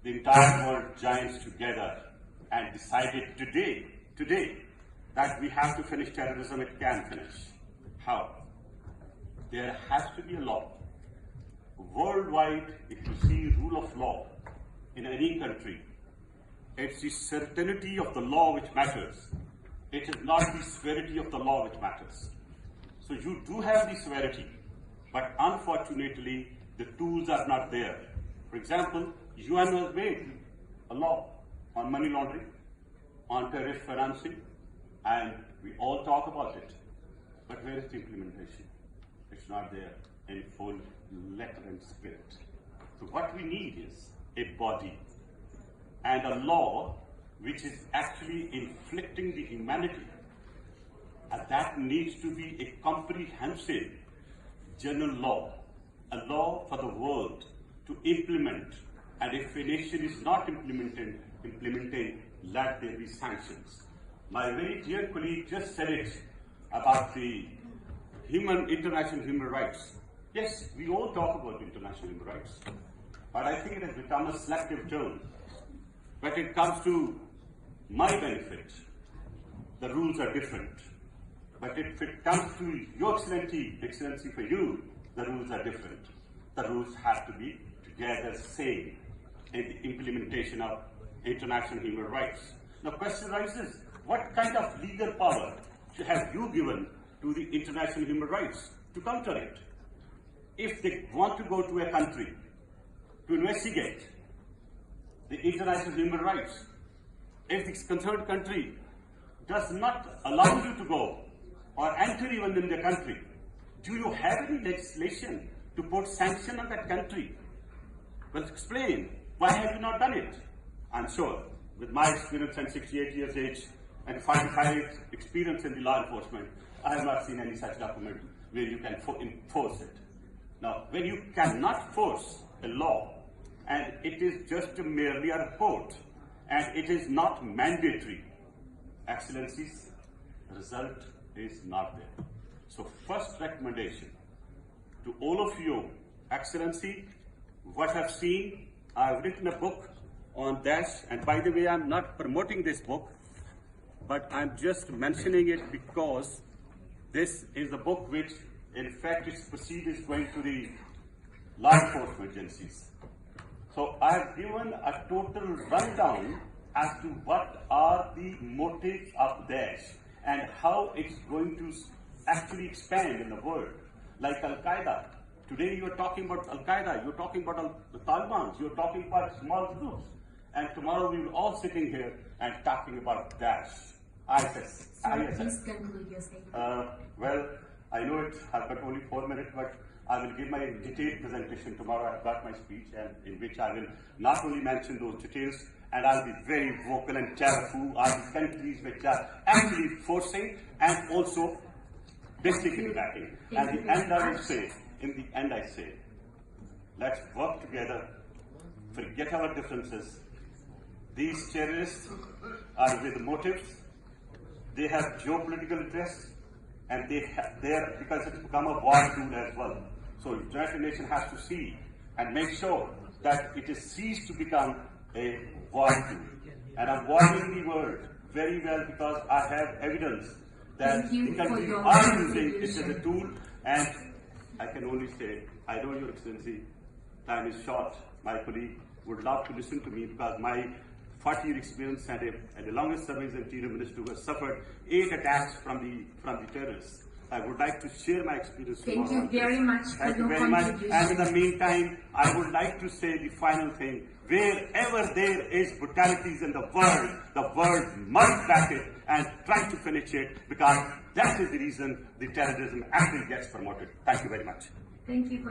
the entire world joins together and decided today, that we have to finish terrorism, it can finish. How? There has to be a law. Worldwide, if you see rule of law in any country, it's the certainty of the law which matters. It is not the severity of the law which matters. So you do have the severity, but unfortunately, the tools are not there. For example, UN has made a law on money laundering, on terrorist financing, and we all talk about it. But where is the implementation? It's not there in full letter and spirit. So what we need is a body and a law which is actually inflicting the humanity. And that needs to be a comprehensive general law, a law for the world to implement. And if a nation is not implementing, let there be sanctions. My very dear colleague just said it about the international human rights. Yes, we all talk about international human rights, but I think it has become a selective term. When it comes to my benefit, the rules are different. But if it comes to your excellency for you, the rules are different. The rules have to be together same in the implementation of international human rights. Now, question arises, what kind of legal power have you given to the international human rights to counter it? If they want to go to a country to investigate the international human rights, if the concerned country does not allow you to go or enter even in the country, do you have any legislation to put sanction on that country? Well, explain, why have you not done it? I'm sure, with my experience and 68 years age and 45 experience in the law enforcement, I have not seen any such document where you can enforce it. Now, when you cannot force a law, and it is just merely a report, and it is not mandatory, excellencies, result is not there. So first recommendation to all of you, excellency, what I've seen, I've written a book on Daesh, and by the way, I'm not promoting this book, but I'm just mentioning it because this is a book which, in fact, its proceed is going to the law enforcement agencies. So I have given a total rundown as to what are the motives of Daesh and how it's going to actually expand in the world. Like Al-Qaeda. Today you are talking about Al-Qaeda, you're talking about the Taliban, you're talking about small groups. And tomorrow we will all sitting here and talking about Daesh. ISIS. Please conclude your statement. Well, I know I've got only 4 minutes, but I will give my detailed presentation tomorrow. I've got my speech, and in which I will not only mention those details, and I'll be very vocal and tell who are the countries which are actually forcing and also basically backing. At the end, in the end I say, let's work together, forget our differences. These terrorists are with motives, they have geopolitical interests, and they're because it's become a war tool as well. So the United Nations has to see and make sure that it is ceased to become a war tool. And I'm warning the world very well because I have evidence that the countries are using it as a tool, and I can only say, I know Your Excellency, time is short. My colleague would love to listen to me because my 40-year experience and the longest service as Interior Minister who has suffered 8 attacks from the terrorists. I would like to share my experience. Thank you very much for your contribution. And in the meantime, I would like to say the final thing. Wherever there is brutalities in the world must back it and try to finish it, because that is the reason the terrorism actually gets promoted. Thank you very much. Thank you for